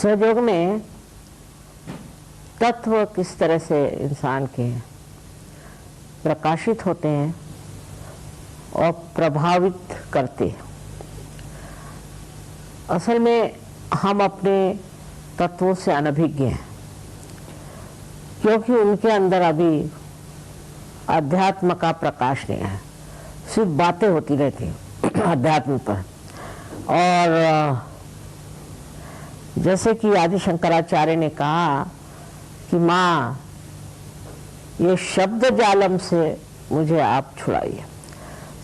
सहयोग में तत्व किस तरह से इंसान के प्रकाशित होते हैं और प्रभावित करते हैं। असल में हम अपने तत्वों से अनभिज्ञ हैं, क्योंकि उनके अंदर अभी अध्यात्म का प्रकाश नहीं है, सिर्फ बातें होती रहती हैं अध्यात्म पर। और जैसे कि आदि शंकराचार्य ने कहा कि माँ, ये शब्द जालम से मुझे आप छुड़ाइए।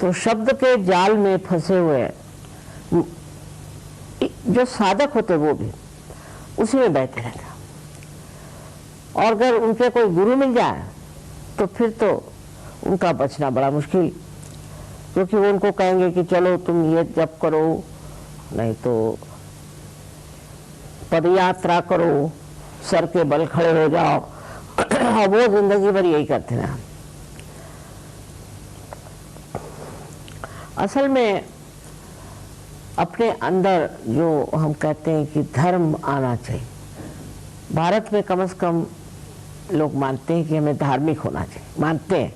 तो शब्द के जाल में फंसे हुए जो साधक होते वो भी उसी में बैठे रहते, और अगर उनके कोई गुरु मिल जाए तो फिर तो उनका बचना बड़ा मुश्किल, क्योंकि वो उनको कहेंगे कि चलो तुम ये जप करो, नहीं तो पदयात्रा करो, सर के बल खड़े हो जाओ। वो जिंदगी भर यही करते हैं। असल में अपने अंदर जो हम कहते हैं कि धर्म आना चाहिए, भारत में कम से कम लोग मानते हैं कि हमें धार्मिक होना चाहिए, मानते हैं।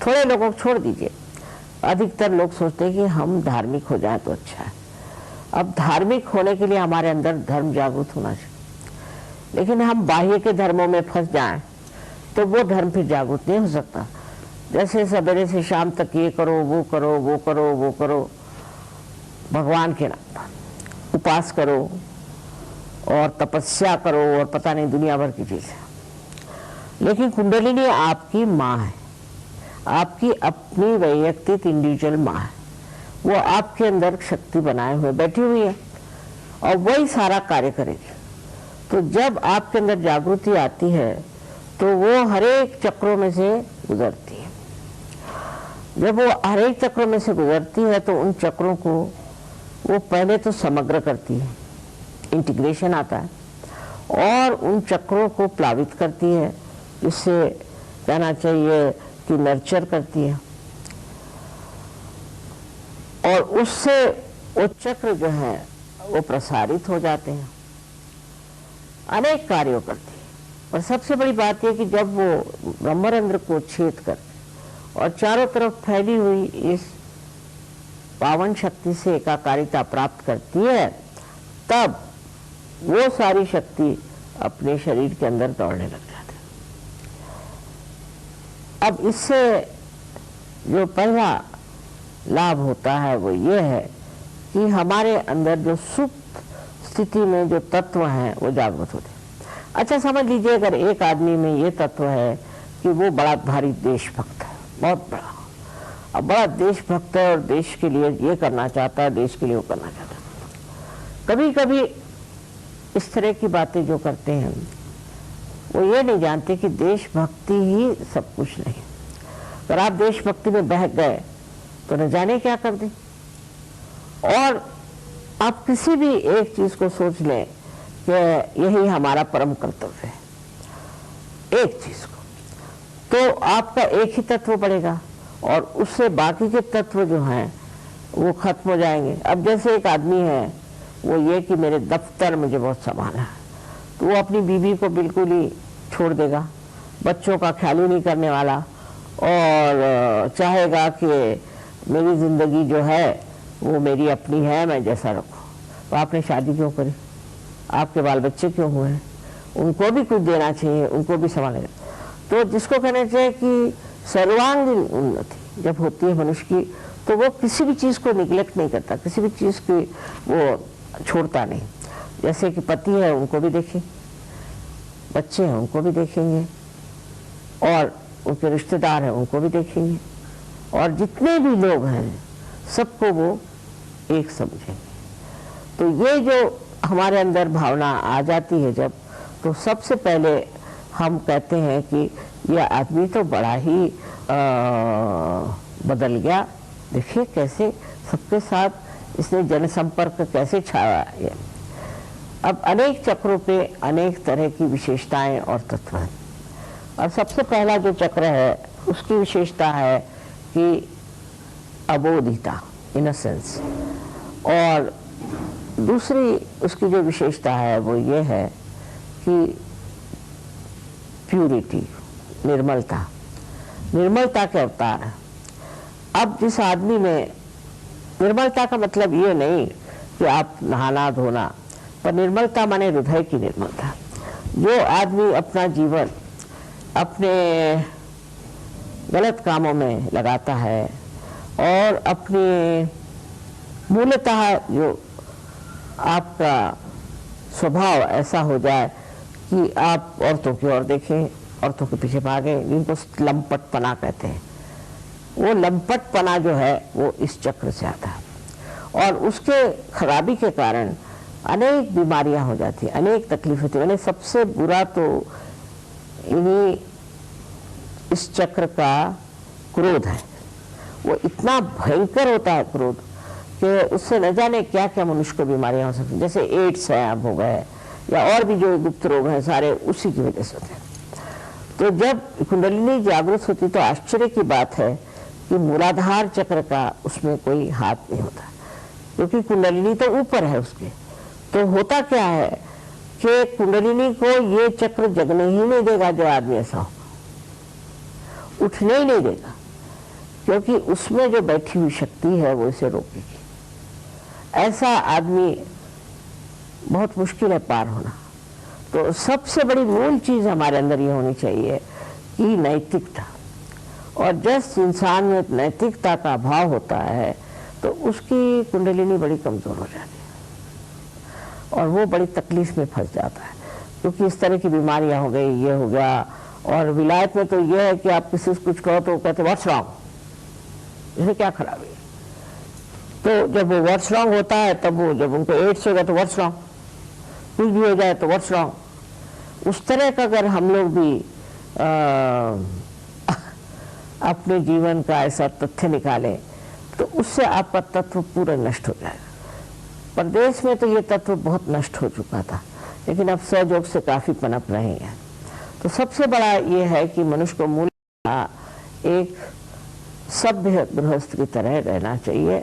थोड़े लोगों को छोड़ दीजिए, अधिकतर लोग सोचते हैं कि हम धार्मिक हो जाए तो अच्छा है। अब धार्मिक होने के लिए हमारे अंदर धर्म जागृत होना चाहिए, लेकिन हम बाह्य के धर्मों में फंस जाएं तो वो धर्म फिर जागृत नहीं हो सकता। जैसे सवेरे से शाम तक ये करो, वो करो, वो करो, वो करो, भगवान के नाम पर उपास करो और तपस्या करो और पता नहीं दुनिया भर की चीजें। लेकिन कुंडलिनी आपकी माँ है, आपकी अपनी वैयक्तिक इंडिविजुअल माँ है। वो आपके अंदर शक्ति बनाए हुए बैठी हुई है और वही सारा कार्य करेगी। तो जब आपके अंदर जागृति आती है तो वो हर एक चक्रों में से गुजरती है। जब वो हर एक चक्रों में से गुजरती है तो उन चक्रों को वो पहले तो समग्र करती है, इंटीग्रेशन आता है, और उन चक्रों को प्लावित करती है, जिससे कहना चाहिए कि नर्चर करती है, और उससे वो चक्र जो है वो प्रसारित हो जाते हैं, अनेक कार्यों करती है। और सबसे बड़ी बात यह कि जब वो ब्रह्मरंध्र को छेद कर और चारों तरफ फैली हुई इस पावन शक्ति से एकाकारिता प्राप्त करती है, तब वो सारी शक्ति अपने शरीर के अंदर दौड़ने लग जाती है। अब इससे जो पहला लाभ होता है वो ये है कि हमारे अंदर जो सुप्त स्थिति में जो तत्व हैं वो जागृत होते हैं। अच्छा समझ लीजिए, अगर एक आदमी में ये तत्व है कि वो बड़ा भारी देशभक्त है, बहुत बड़ा, अब बड़ा देशभक्त है और देश के लिए ये करना चाहता है, देश के लिए वो करना चाहता है। कभी कभी इस तरह की बातें जो करते हैं वो ये नहीं जानते कि देशभक्ति ही सब कुछ नहीं। अगर आप देशभक्ति में बहक गए तो न जाने क्या कर दें। और आप किसी भी एक चीज को सोच लें कि यही हमारा परम कर्तव्य है, एक चीज को, तो आपका एक ही तत्व बढ़ेगा और उससे बाकी के तत्व जो हैं वो खत्म हो जाएंगे। अब जैसे एक आदमी है, वो ये कि मेरे दफ्तर मुझे बहुत संभालना है, तो वो अपनी बीवी को बिल्कुल ही छोड़ देगा, बच्चों का ख्याल ही नहीं करने वाला, और चाहेगा कि मेरी जिंदगी जो है वो मेरी अपनी है, मैं जैसा रखूं। तो आपने शादी क्यों करी? आपके बाल बच्चे क्यों हुए हैं? उनको भी कुछ देना चाहिए, उनको भी संभालना। तो जिसको कहना चाहिए कि सर्वांगीण उन्नति जब होती है मनुष्य की, तो वो किसी भी चीज को निग्लेक्ट नहीं करता, किसी भी चीज की वो छोड़ता नहीं। जैसे कि पति है उनको भी देखें, बच्चे हैं उनको भी देखेंगे, और उनके रिश्तेदार हैं उनको भी देखेंगे, और जितने भी लोग हैं सबको वो एक समझेंगे। तो ये जो हमारे अंदर भावना आ जाती है जब, तो सबसे पहले हम कहते हैं कि यह आदमी तो बड़ा ही बदल गया, देखिए कैसे सबके साथ इसने जनसंपर्क कैसे छाया है। अब अनेक चक्रों पे अनेक तरह की विशेषताएं और तत्व हैं, और सबसे पहला जो चक्र है उसकी विशेषता है कि अबोधिता, इनोसेंस, और दूसरी उसकी जो विशेषता है वो ये है कि प्यूरिटी, निर्मलता, निर्मलता के अवतार है। अब जिस आदमी में निर्मलता का मतलब ये नहीं कि आप नहाना धोना, पर निर्मलता माने हृदय की निर्मलता। जो आदमी अपना जीवन अपने गलत कामों में लगाता है और अपने मूलतः जो आपका स्वभाव ऐसा हो जाए कि आप औरतों की ओर देखें, औरतों के पीछे भागें, जिनको लंपटपना कहते हैं, वो लंपटपना जो है वो इस चक्र से आता है और उसके खराबी के कारण अनेक बीमारियां हो जाती हैं, अनेक तकलीफ होती है। सबसे बुरा तो इन्हीं इस चक्र का क्रोध है। वो इतना भयंकर होता है क्रोध कि उससे न जाने क्या क्या मनुष्य को बीमारियां हो सकती, जैसे एड्स है अब हो गए या और भी जो गुप्त रोग हैं सारे उसी की वजह से होते हैं। तो जब कुंडलिनी जागृत होती तो आश्चर्य की बात है कि मूलाधार चक्र का उसमें कोई हाथ नहीं होता, क्योंकि कुंडलिनी तो ऊपर है उसके। तो होता क्या है कि कुंडलिनी को ये चक्र जगने ही नहीं देगा, जो आदमी ऐसा होगा उठने ही नहीं देगा, क्योंकि उसमें जो बैठी हुई शक्ति है वो इसे रोकेगी। ऐसा आदमी बहुत मुश्किल है पार होना। तो सबसे बड़ी मूल चीज हमारे अंदर ये होनी चाहिए कि नैतिकता, और जिस इंसान में नैतिकता का अभाव होता है तो उसकी कुंडलिनी बड़ी कमजोर हो जाती है और वो बड़ी तकलीफ में फंस जाता है, क्योंकि इस तरह की बीमारियां हो गई, ये हो गया। और विलायत में तो ये है कि आप किसी से कुछ कहो तो कहते व्हाट्स रॉन्ग, इसे क्या खराबी है। तो जब वो व्हाट्स रॉन्ग होता है तब वो, जब उनको एड्स होगा तो व्हाट्स रॉन्ग, कुछ भी हो जाए तो व्हाट्स रॉन्ग। उस तरह का अगर हम लोग भी अपने जीवन का ऐसा तथ्य निकालें तो उससे आपका तत्व पूरा नष्ट हो जाएगा। परदेश में तो ये तत्व बहुत नष्ट हो चुका था, लेकिन अब सहयोग से काफी पनप रहे हैं। तो सबसे बड़ा ये है कि मनुष्य को मूल एक सभ्य गृहस्थ की तरह रहना चाहिए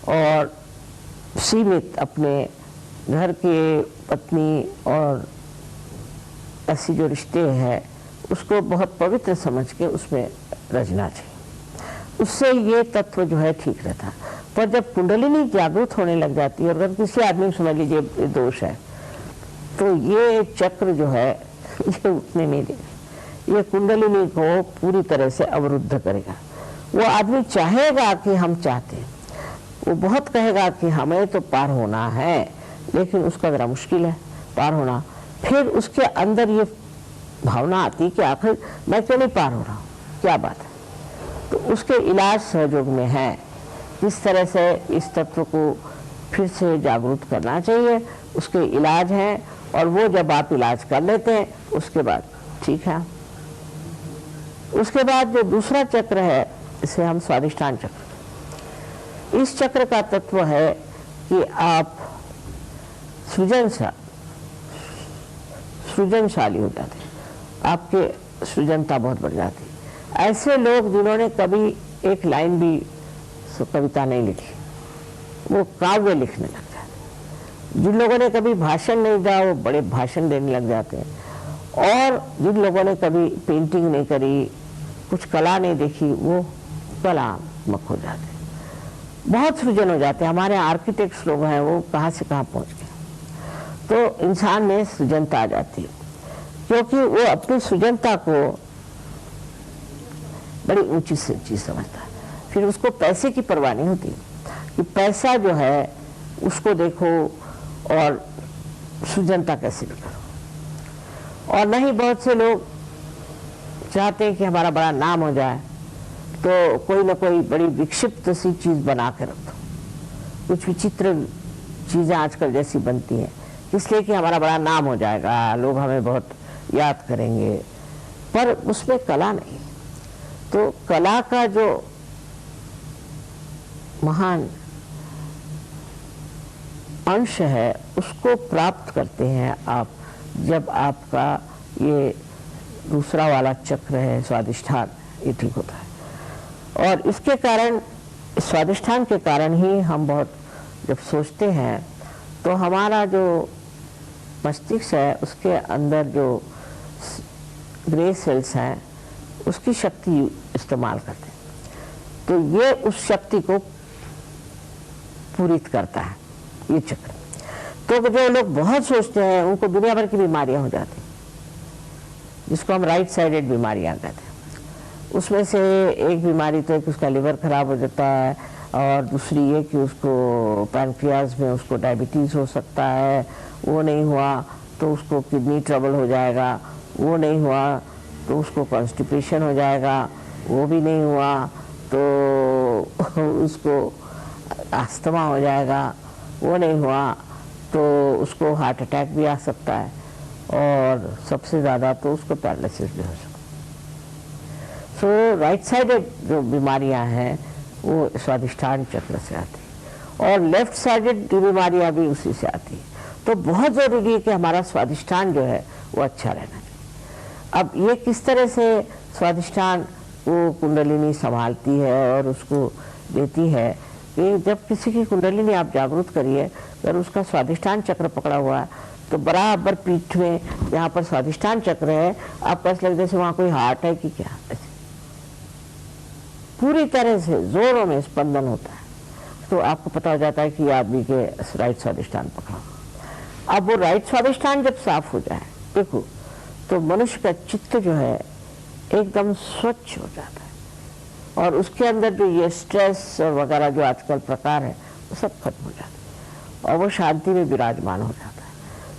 और सीमित अपने घर के पत्नी और ऐसी जो रिश्ते हैं उसको बहुत पवित्र समझ के उसमें रचना चाहिए। उससे ये तत्व जो है ठीक रहता है। पर जब कुंडलिनी जागृत होने लग जाती है और अगर किसी आदमी समझ लीजिए दोष है तो ये चक्र जो है ये उठने नहीं देगा, ये कुंडलिनी को पूरी तरह से अवरुद्ध करेगा। वो आदमी चाहेगा कि हम चाहते हैं, वो बहुत कहेगा कि हमें तो पार होना है, लेकिन उसका जरा मुश्किल है पार होना। फिर उसके अंदर ये भावना आती कि आखिर मैं क्यों नहीं पार हो रहा हूँ, क्या बात है। तो उसके इलाज सहयोग में है, किस तरह से इस तत्व को फिर से जागरूक करना चाहिए, उसके इलाज हैं। और वो जब आप इलाज कर लेते हैं उसके बाद ठीक है। उसके बाद जो दूसरा चक्र है इसे हम स्वादिष्ठान चक्र, इस चक्र का तत्व है कि आप सृजनशाली हो जाते हैं, आपके सृजनता बहुत बढ़ जाती है। ऐसे लोग जिन्होंने कभी एक लाइन भी कविता नहीं लिखी वो काव्य लिखने लग जाते हैं, जिन लोगों ने कभी भाषण नहीं दिया वो बड़े भाषण देने लग जाते हैं, और जिन लोगों ने कभी पेंटिंग नहीं करी, कुछ कला नहीं देखी, वो कलात्मक हो जाते हैं, बहुत सृजन हो जाते हैं। हमारे आर्किटेक्ट्स लोग हैं वो कहाँ से कहाँ पहुँच गए। तो इंसान में सृजनता आ जाती है, क्योंकि वो अपनी सृजनता को बड़ी ऊंची चीज समझता है। फिर उसको पैसे की परवाह नहीं होती कि पैसा जो है उसको देखो और सृजनता कैसे भी करो। और नहीं, बहुत से लोग चाहते हैं कि हमारा बड़ा नाम हो जाए तो कोई ना कोई बड़ी विक्षिप्त सी चीज बना के रख दो। कुछ विचित्र चीजें आजकल जैसी बनती हैं इसलिए कि हमारा बड़ा नाम हो जाएगा, लोग हमें बहुत याद करेंगे, पर उसमें कला नहीं। तो कला का जो महान अंश है उसको प्राप्त करते हैं आप जब आपका ये दूसरा वाला चक्र है स्वादिष्ठान, ये ठीक होता है। और इसके कारण, स्वादिष्ठान के कारण ही हम बहुत जब सोचते हैं तो हमारा जो मस्तिष्क है उसके अंदर जो ग्रे सेल्स हैं उसकी शक्ति इस्तेमाल करते हैं, तो ये उस शक्ति को पूरित करता है ये चक्र। तो जो लोग बहुत सोचते हैं उनको दुनिया भर की बीमारियां हो जाती हैं, जिसको हम राइट साइडेड बीमारियां कहते हैं। उसमें से एक बीमारी तो है कि उसका लिवर खराब हो जाता है, और दूसरी ये कि उसको पैनक्रियाज में उसको डायबिटीज़ हो सकता है, वो नहीं हुआ तो उसको किडनी ट्रबल हो जाएगा, वो नहीं हुआ तो उसको कॉन्स्टिपेशन हो जाएगा, वो भी नहीं हुआ तो उसको अस्थमा हो जाएगा, वो नहीं हुआ तो उसको हार्ट अटैक भी आ सकता है, और सबसे ज़्यादा तो उसको पैरालिसिस भी हो सकता है। सो राइट साइडेड जो बीमारियां हैं वो स्वादिष्ठान चक्र से आती है, और लेफ्ट साइडेड बीमारियां भी उसी से आती है। तो बहुत ज़रूरी है कि हमारा स्वादिष्ठान जो है वो अच्छा रहना चाहिए। अब ये किस तरह से स्वादिष्ठान वो कुंडलिनी संभालती है और उसको देती है कि जब किसी की कुंडलिनी आप जागृत करिए, अगर उसका स्वादिष्ठान चक्र पकड़ा हुआ है तो बराबर पीठ में जहाँ पर स्वादिष्ठान चक्र है आपको ऐसा लगता है जैसे वहाँ कोई हार्ट है कि क्या, ऐसे पूरी तरह से जोरों में स्पंदन होता है, तो आपको पता हो जाता है कि आदमी के राइट स्वादिष्ठान पकड़ा। अब वो राइट स्वादिष्ठान जब साफ हो जाए देखो, तो मनुष्य का चित्त जो है एकदम स्वच्छ हो जाता है, और उसके अंदर जो ये स्ट्रेस और वगैरह जो आजकल प्रकार है वो सब खत्म हो जाता है, और वो शांति में विराजमान हो जाता है।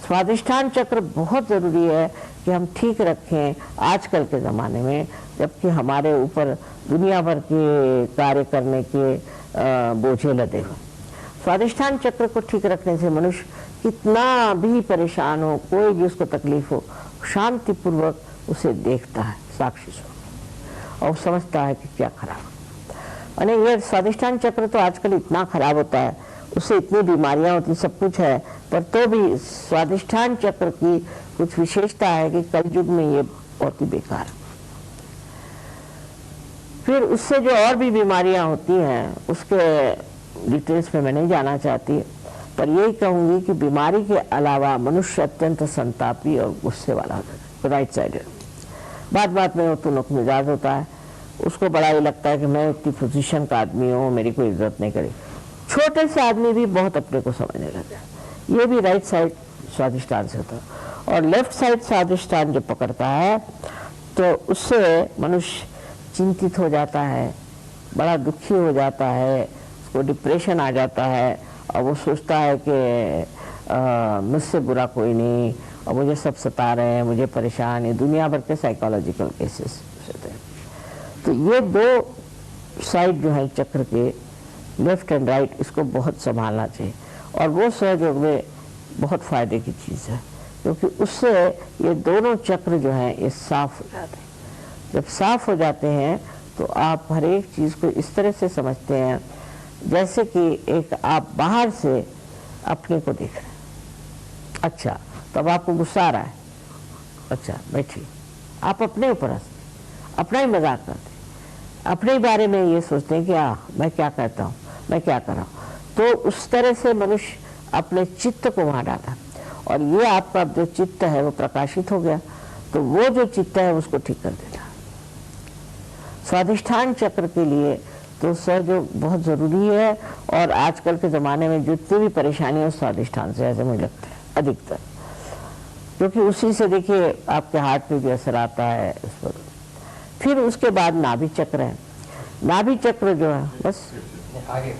स्वादिष्ठान चक्र बहुत ज़रूरी है कि हम ठीक रखें आजकल के ज़माने में, जबकि हमारे ऊपर दुनिया भर के कार्य करने के बोझे लदे हुए। स्वादिष्ठान चक्र को ठीक रखने से मनुष्य कितना भी परेशान हो, कोई भी उसको तकलीफ हो, शांतिपूर्वक उसे देखता है साक्षी स्वरूप, और समझता है कि क्या खराब है। ये स्वादिष्ठान चक्र तो आजकल इतना खराब होता है, उससे इतनी बीमारियां होती, सब कुछ है, पर तो भी स्वादिष्ठान चक्र की कुछ विशेषता है कि कलयुग में ये बहुत ही बेकार है। फिर उससे जो और भी बीमारियां होती हैं उसके डिटेल्स में मैं नहीं जाना चाहती, पर यही कहूंगी कि बीमारी के अलावा मनुष्य अत्यंत संतापी और गुस्से वाला होता है, राइट साइडेड। बात बात में वो तुनक मिजाज होता है, उसको बड़ा ये लगता है कि मैं इतनी पोजीशन का आदमी हूँ, मेरी कोई इज्जत नहीं करी। छोटे से आदमी भी बहुत अपने को समझने लगता है, ये भी राइट साइड स्वादिष्ठान से होता है। और लेफ्ट साइड स्वादिष्ठान जो पकड़ता है तो उससे मनुष्य चिंतित हो जाता है, बड़ा दुखी हो जाता है, उसको डिप्रेशन आ जाता है, और वो सोचता है कि मुझसे बुरा कोई नहीं, और मुझे सब सता रहे हैं, मुझे परेशान है। दुनिया भर के साइकोलॉजिकल केसेस होते हैं। तो ये दो साइड जो है चक्र के, लेफ्ट एंड राइट, इसको बहुत संभालना चाहिए, और वो सहयोग में बहुत फायदे की चीज़ है, क्योंकि उससे ये दोनों चक्र जो हैं ये साफ हो जाते हैं। जब साफ हो जाते हैं तो आप हर एक चीज़ को इस तरह से समझते हैं जैसे कि एक आप बाहर से अपने को देख रहे हैं। अच्छा, तब आपको गुस्सा आ रहा है, अच्छा बैठिए, आप अपने ऊपर हंसते, अपना ही मजाक करते, अपने ही बारे में ये सोचते हैं कि मैं क्या कहता हूँ, मैं क्या कर रहा हूँ। तो उस तरह से मनुष्य अपने चित्त को वहाँ डाला, और ये आपका जो चित्त है वो प्रकाशित हो गया, तो वो जो चित्त है उसको ठीक कर देता। स्वादिष्ठान चक्र के लिए तो सहयोग बहुत ज़रूरी है, और आजकल के ज़माने में जितनी भी परेशानी है स्वादिष्ठान से, ऐसे मुझे लगता है अधिकतर, क्योंकि उसी से देखिए आपके हार्ट पे भी असर आता है इस पर। फिर उसके बाद नाभि चक्र है। नाभि चक्र जो है बस आगे